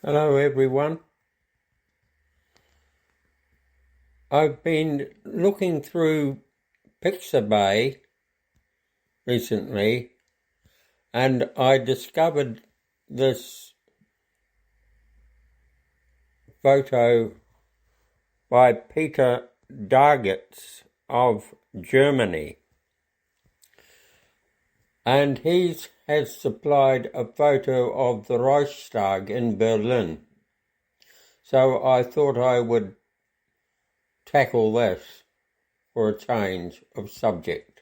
Hello everyone. I've been looking through Pixabay recently and I discovered this photo by Peter Dargitz of Germany, and he has supplied a photo of the Reichstag in Berlin. So I thought I would tackle this for a change of subject.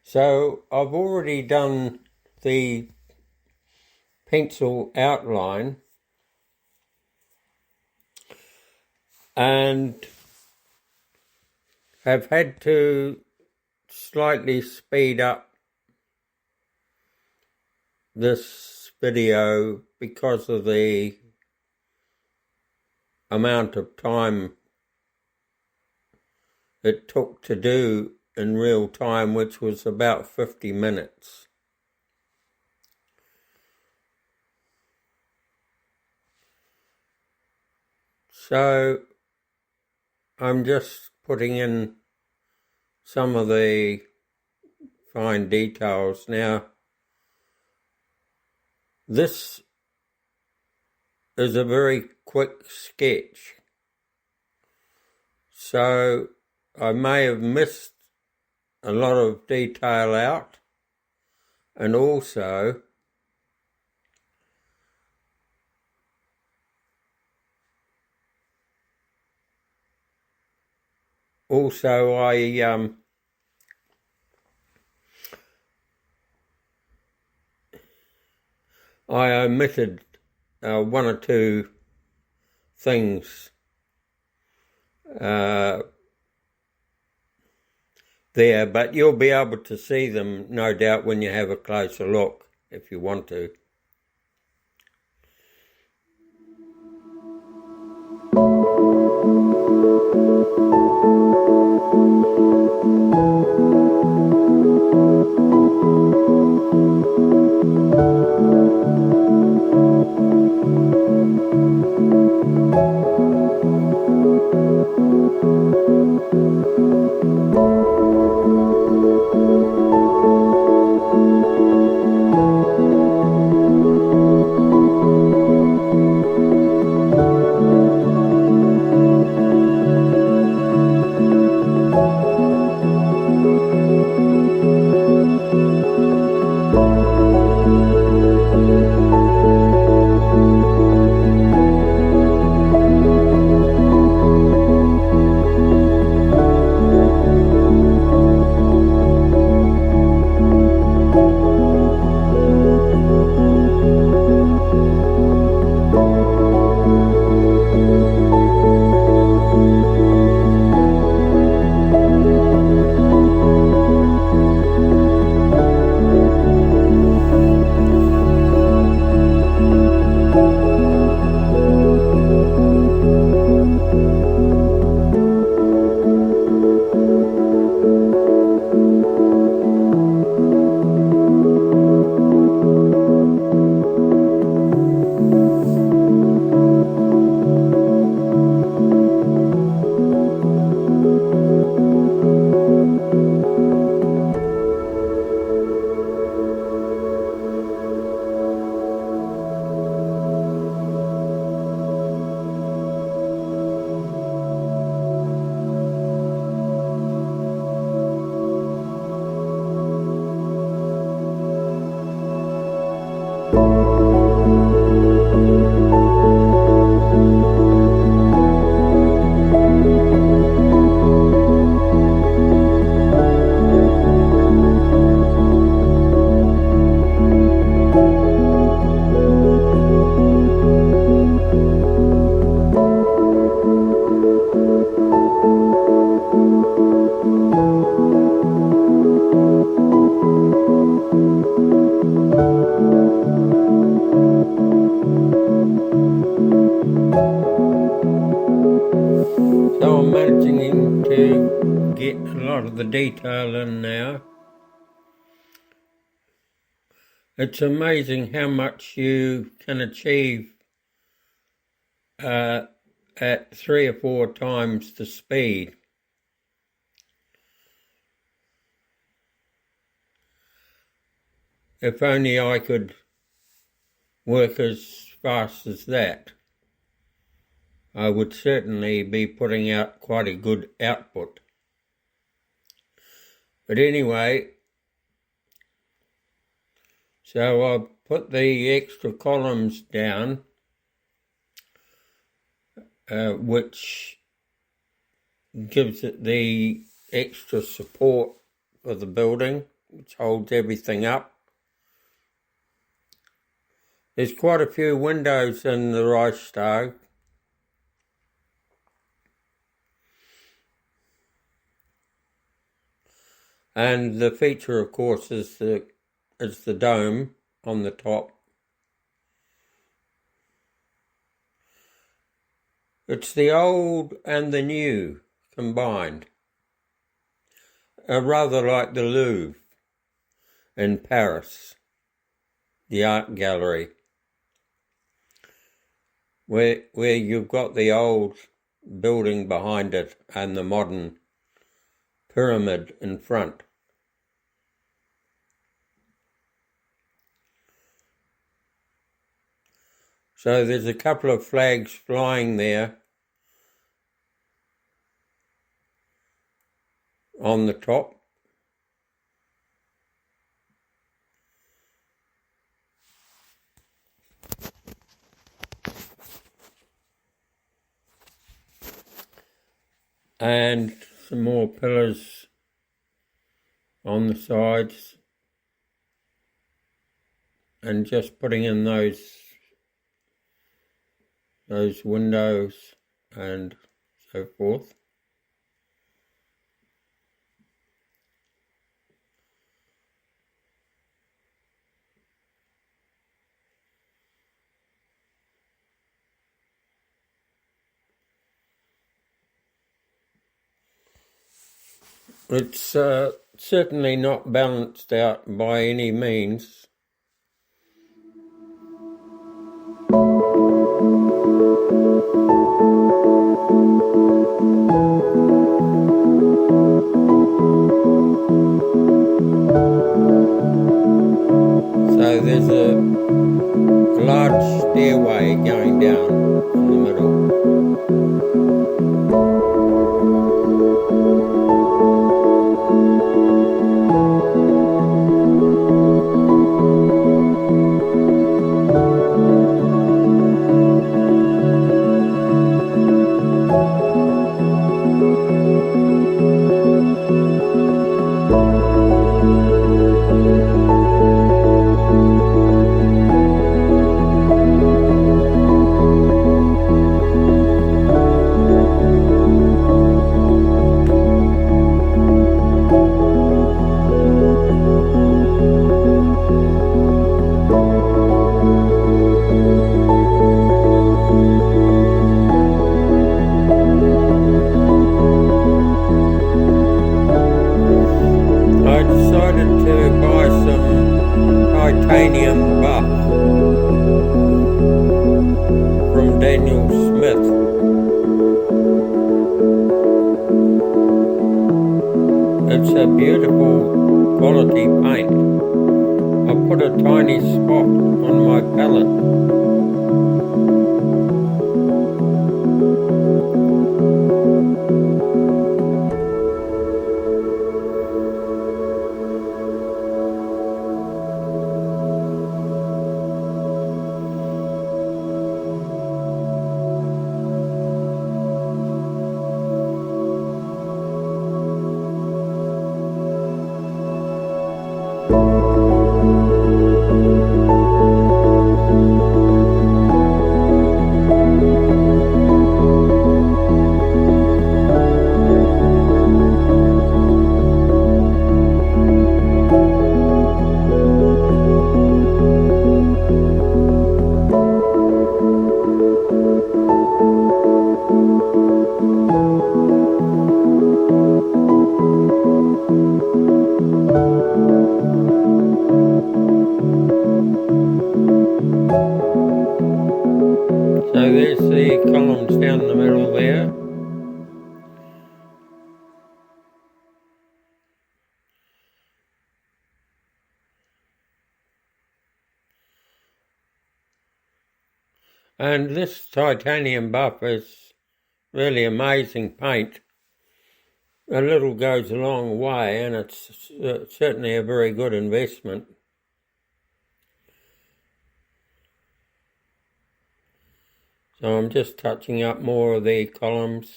So I've already done the pencil outline and have had to slightly speed up this video because of the amount of time it took to do in real time, which was about 50 minutes. So I'm just putting in some of the fine details. Now, this is a very quick sketch, so I may have missed a lot of detail out, and also I omitted one or two things there, but you'll be able to see them, no doubt, when you have a closer look, if you want to. So I'm managing to get a lot of the detail in now. It's amazing how much you can achieve at 3 or 4 times the speed. If only I could work as fast as that, I would certainly be putting out quite a good output. But anyway, so I've put the extra columns down, which gives it the extra support for the building, which holds everything up. There's quite a few windows in the Reichstag. And the feature, of course, is the dome on the top. It's the old and the new combined. Rather like the Louvre in Paris, the art gallery, where you've got the old building behind it and the modern pyramid in front. So there's a couple of flags flying there on the top. And some more pillars on the sides, and just putting in those windows and so forth. It's certainly not balanced out by any means. So there's a large stairway going down in the middle. Titanium buff from Daniel Smith. It's a beautiful quality paint. I put a tiny spot on my palette. And this titanium buff is really amazing paint. A little goes a long way, and it's certainly a very good investment. So I'm just touching up more of the columns.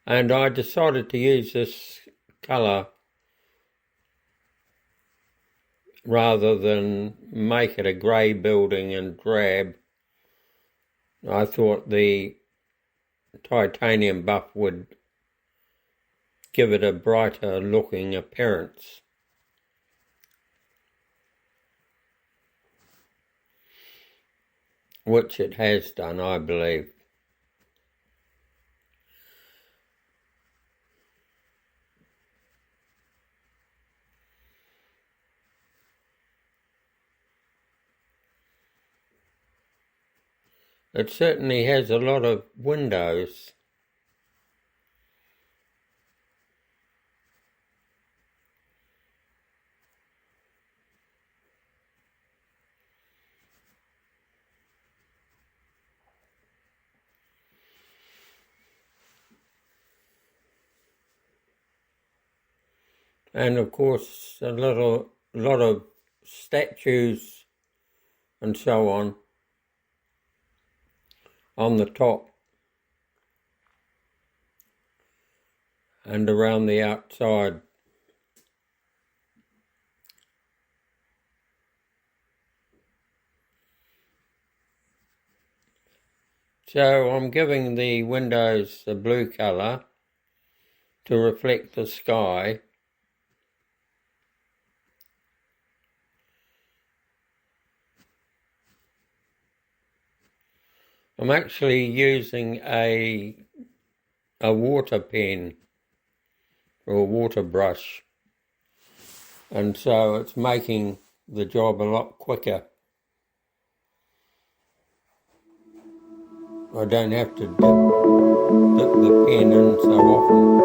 And I decided to use this colour rather than make it a grey building and drab. I thought the titanium buff would give it a brighter looking appearance. Which it has done, I believe. It certainly has a lot of windows. And of course a lot of statues and so on the top and around the outside. So I'm giving the windows a blue colour to reflect the sky. I'm actually using a water pen or a water brush, and so it's making the job a lot quicker. I don't have to dip the pen in so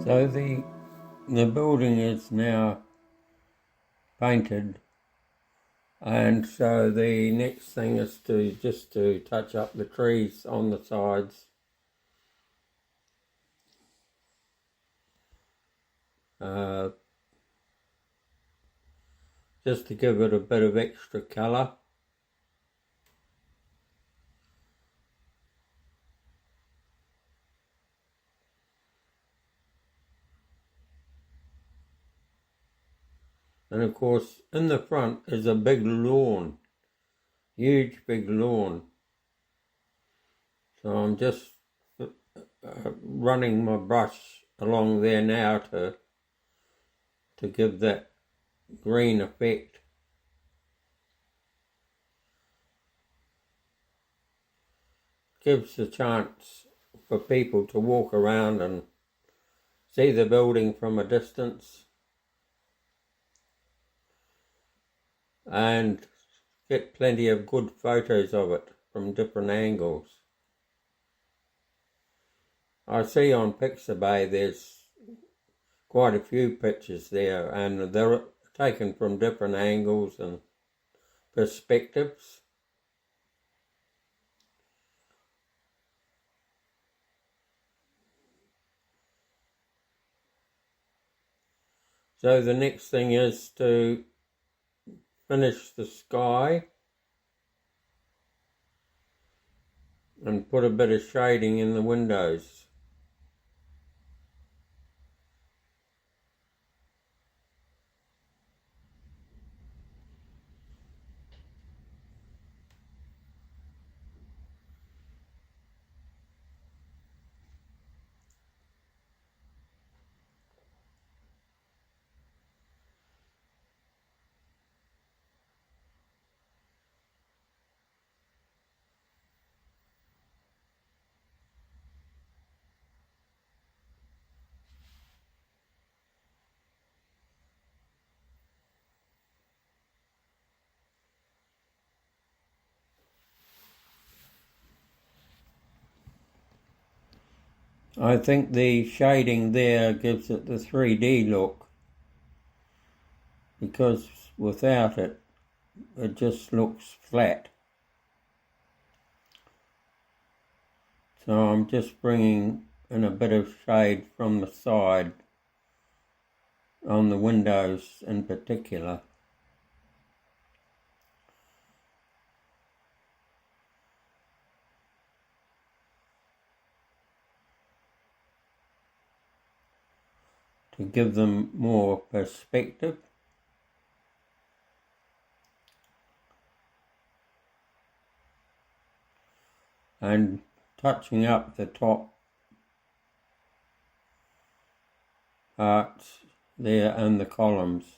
So the building is now painted, And so the next thing is to touch up the trees on the sides. Just to give it a bit of extra colour. And of course, in the front is a big lawn, huge big lawn. So I'm just running my brush along there now to give that green effect. Gives a chance for people to walk around and see the building from a distance and get plenty of good photos of it from different angles. I see on Pixabay there's quite a few pictures there, and they're taken from different angles and perspectives. So the next thing is to finish the sky and put a bit of shading in the windows. I think the shading there gives it the 3D look, because without it, it just looks flat. So I'm just bringing in a bit of shade from the side on the windows in particular. To give them more perspective. And touching up the top parts there and the columns.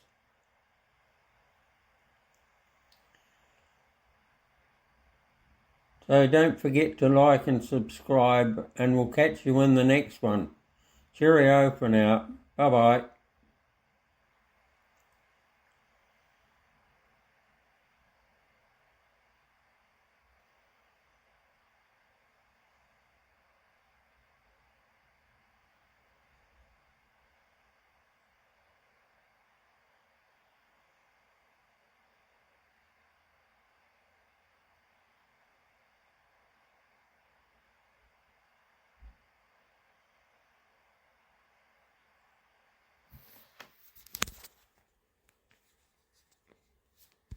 So don't forget to like and subscribe, and we'll catch you in the next one. Cheerio for now. Bye-bye.